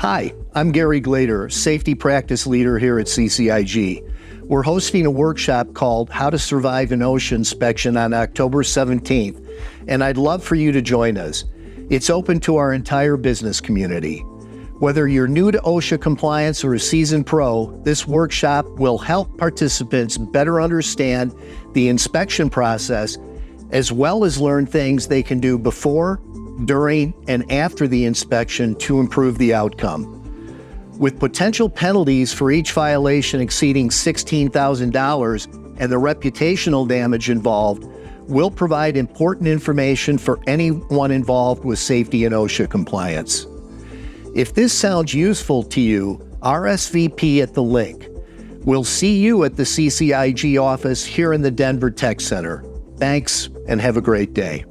Hi, I'm Gary Glader, Safety Practice Leader here at CCIG. We're hosting a workshop called How to Survive an OSHA Inspection on October 17th, and I'd love for you to join us. It's open to our entire business community. Whether you're new to OSHA compliance or a seasoned pro, this workshop will help participants better understand the inspection process, as well as learn things they can do before, during, and after the inspection to improve the outcome. With potential penalties for each violation exceeding $16,000 and the reputational damage involved, we'll provide important information for anyone involved with safety and OSHA compliance. If this sounds useful to you, RSVP at the link. We'll see you at the CCIG office here in the Denver Tech Center. Thanks, and have a great day.